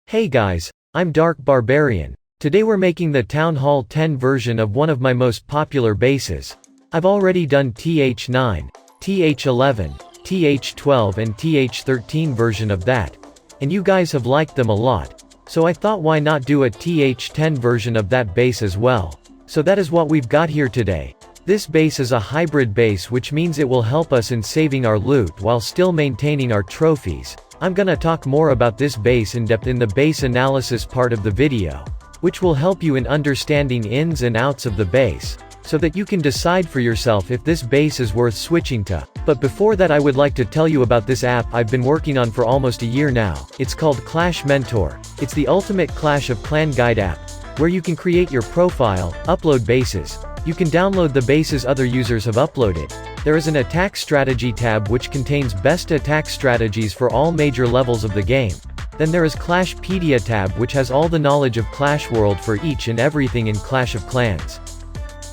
Hey guys, I'm Dark Barbarian. Today we're making the Town Hall 10 version of one of my most popular bases. I've already done TH9, TH11, TH12 and TH13 version of that. And you guys have liked them a lot. So I thought why not do a TH10 version of that base as well. So that is what we've got here today. This base is a hybrid base, which means it will help us in saving our loot while still maintaining our trophies. I'm gonna talk more about this base in depth in the base analysis part of the video, which will help you in understanding ins and outs of the base, so that you can decide for yourself if this base is worth switching to. But before that, I would like to tell you about this app I've been working on for almost a year now. It's called Clash Mentor. It's the ultimate Clash of Clan guide app, where you can create your profile, upload bases. You can download the bases other users have uploaded. There is an attack strategy tab which contains best attack strategies for all major levels of the game. Then there is Clashpedia tab which has all the knowledge of Clash World for each and everything in Clash of Clans.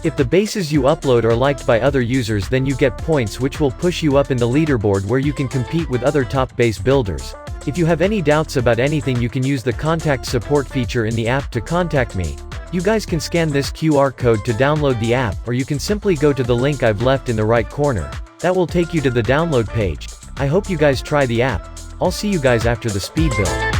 If the bases you upload are liked by other users, then you get points which will push you up in the leaderboard where you can compete with other top base builders. If you have any doubts about anything, you can use the contact support feature in the app to contact me. You guys can scan this QR code to download the app, or you can simply go to the link I've left in the right corner. That will take you to the download page. I hope you guys try the app. I'll see you guys after the speed build.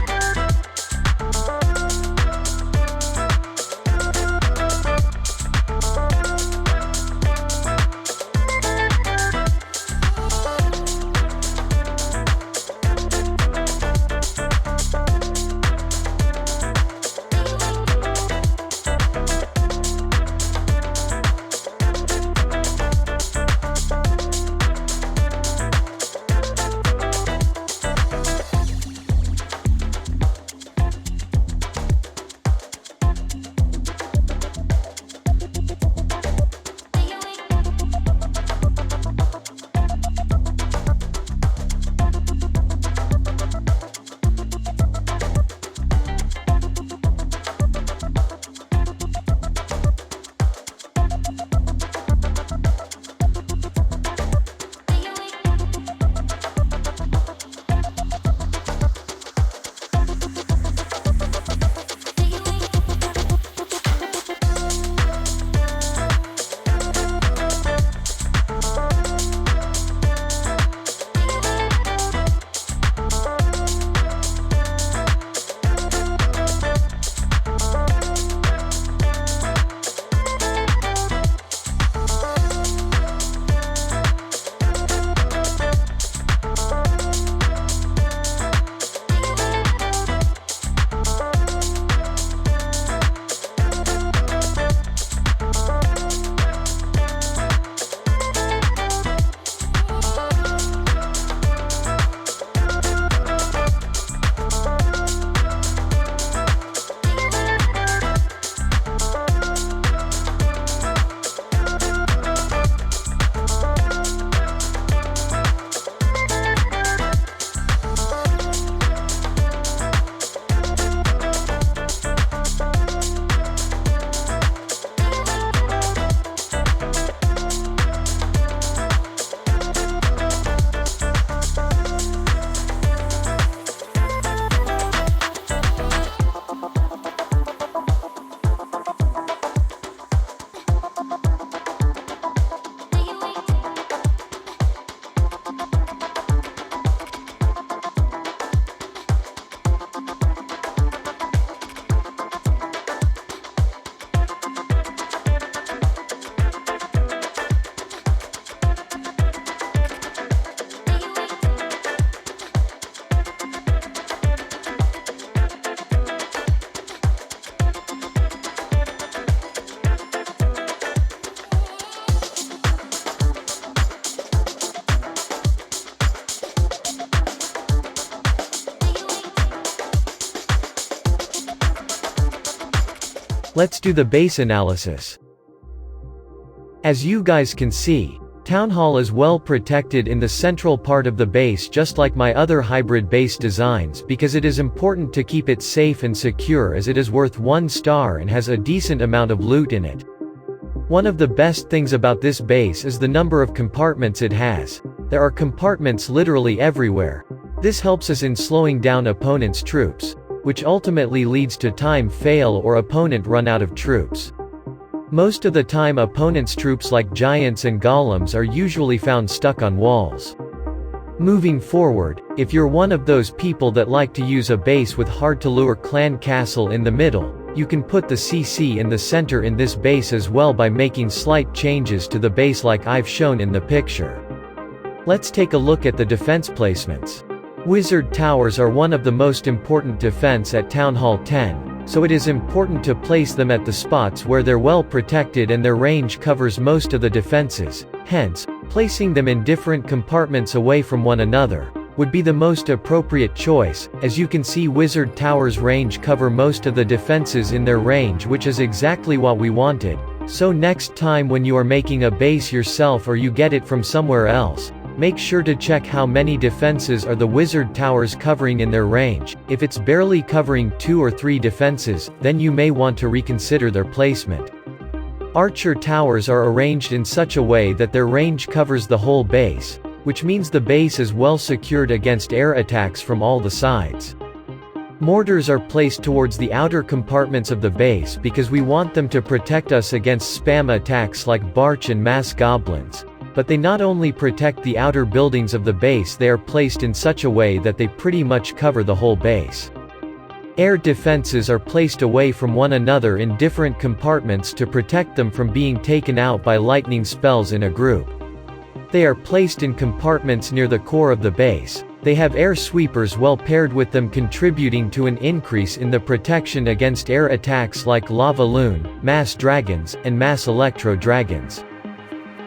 Let's do the base analysis. As you guys can see, Town Hall is well protected in the central part of the base, just like my other hybrid base designs, because it is important to keep it safe and secure, as it is worth 1 star and has a decent amount of loot in it. One of the best things about this base is the number of compartments it has. There are compartments literally everywhere. This helps us in slowing down opponents' troops. which ultimately leads to time fail or opponent run out of troops. Most of the time opponents' troops like giants and golems are usually found stuck on walls. Moving forward, if you're one of those people that like to use a base with hard-to-lure clan castle in the middle, you can put the CC in the center in this base as well by making slight changes to the base like I've shown in the picture. Let's take a look at the defense placements. Wizard towers are one of the most important defense at Town Hall 10, so it is important to place them at the spots where they're well protected and their range covers most of the defenses. Hence, placing them in different compartments away from one another would be the most appropriate choice. As you can see, wizard towers range cover most of the defenses in their range, which is exactly what we wanted. So next time when you are making a base yourself or you get it from somewhere else, make sure to check how many defenses are the wizard towers covering in their range. If it's barely covering 2 or 3 defenses, then you may want to reconsider their placement. Archer towers are arranged in such a way that their range covers the whole base, which means the base is well secured against air attacks from all the sides. Mortars are placed towards the outer compartments of the base because we want them to protect us against spam attacks like Barch and mass goblins, but they not only protect the outer buildings of the base, they are placed in such a way that they pretty much cover the whole base. Air defenses are placed away from one another in different compartments to protect them from being taken out by lightning spells in a group. They are placed in compartments near the core of the base. They have air sweepers well paired with them, contributing to an increase in the protection against air attacks like lava loon, mass dragons, and mass electro dragons.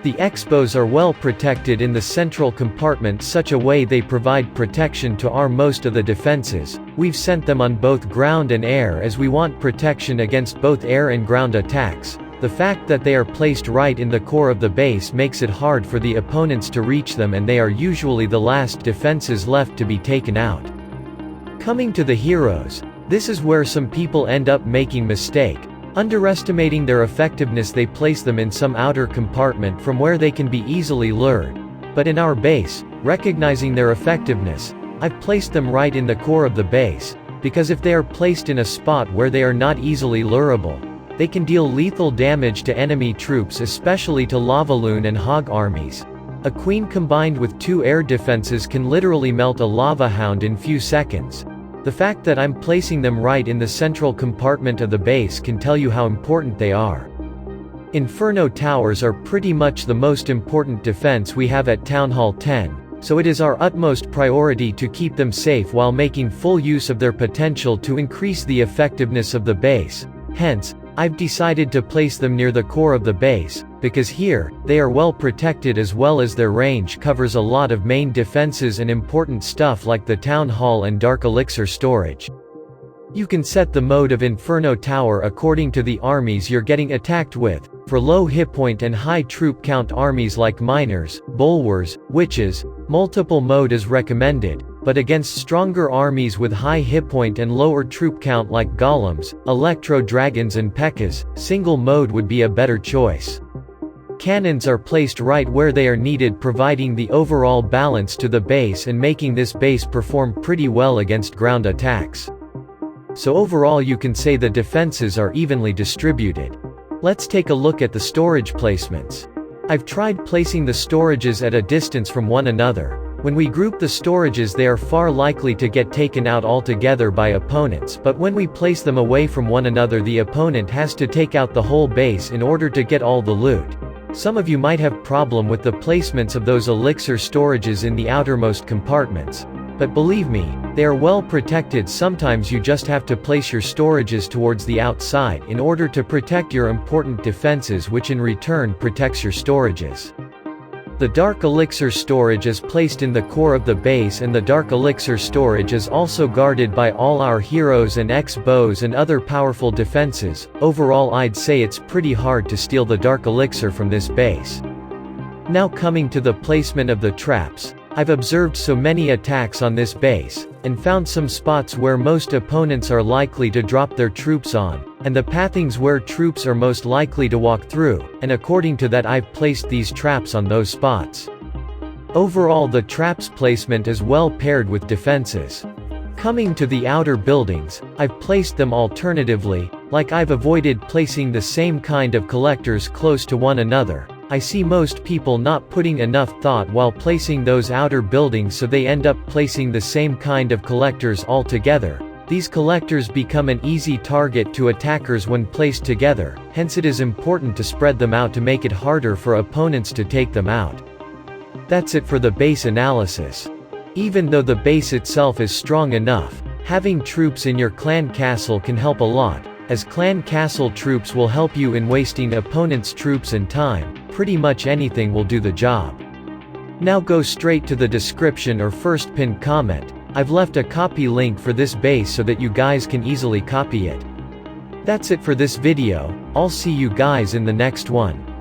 The expos are well protected in the central compartment such a way they provide protection to our most of the defenses. We've sent them on both ground and air as we want protection against both air and ground attacks. The fact that they are placed right in the core of the base makes it hard for the opponents to reach them, and they are usually the last defenses left to be taken out. Coming to the heroes, this is where some people end up making mistake. Underestimating their effectiveness, they place them in some outer compartment from where they can be easily lured. But in our base, recognizing their effectiveness, I've placed them right in the core of the base, because if they are placed in a spot where they are not easily lureable, they can deal lethal damage to enemy troops, especially to lava loon and hog armies. A queen combined with 2 air defenses can literally melt a lava hound in few seconds. The fact that I'm placing them right in the central compartment of the base can tell you how important they are. Inferno towers are pretty much the most important defense we have at Town Hall 10, so it is our utmost priority to keep them safe while making full use of their potential to increase the effectiveness of the base. Hence, I've decided to place them near the core of the base, because here, they are well protected as well as their range covers a lot of main defenses and important stuff like the Town Hall and Dark Elixir storage. You can set the mode of Inferno Tower according to the armies you're getting attacked with. For low hit point and high troop count armies like miners, bulwers, witches, multiple mode is recommended, but against stronger armies with high hit point and lower troop count like golems, electro dragons and pekkas, single mode would be a better choice. Cannons are placed right where they are needed, providing the overall balance to the base and making this base perform pretty well against ground attacks. So overall you can say the defenses are evenly distributed. Let's take a look at the storage placements. I've tried placing the storages at a distance from one another. When we group the storages, they are far likely to get taken out altogether by opponents, but when we place them away from one another, the opponent has to take out the whole base in order to get all the loot. Some of you might have problem with the placements of those elixir storages in the outermost compartments. But believe me, they are well protected. Sometimes you just have to place your storages towards the outside in order to protect your important defenses, which in return protects your storages. The Dark Elixir storage is placed in the core of the base, and the Dark Elixir storage is also guarded by all our heroes and X-bows and other powerful defenses. Overall, I'd say it's pretty hard to steal the Dark Elixir from this base. Now coming to the placement of the traps, I've observed so many attacks on this base, and found some spots where most opponents are likely to drop their troops on, and the pathings where troops are most likely to walk through, and according to that I've placed these traps on those spots. Overall, the traps placement is well paired with defenses. Coming to the outer buildings, I've placed them alternatively, like I've avoided placing the same kind of collectors close to one another. I see most people not putting enough thought while placing those outer buildings, so they end up placing the same kind of collectors all together. These collectors become an easy target to attackers when placed together, hence it is important to spread them out to make it harder for opponents to take them out. That's it for the base analysis. Even though the base itself is strong enough, having troops in your clan castle can help a lot, as clan castle troops will help you in wasting opponents' troops and time. Pretty much anything will do the job. Now go straight to the description or first pinned comment. I've left a copy link for this base so that you guys can easily copy it. That's it for this video. I'll see you guys in the next one.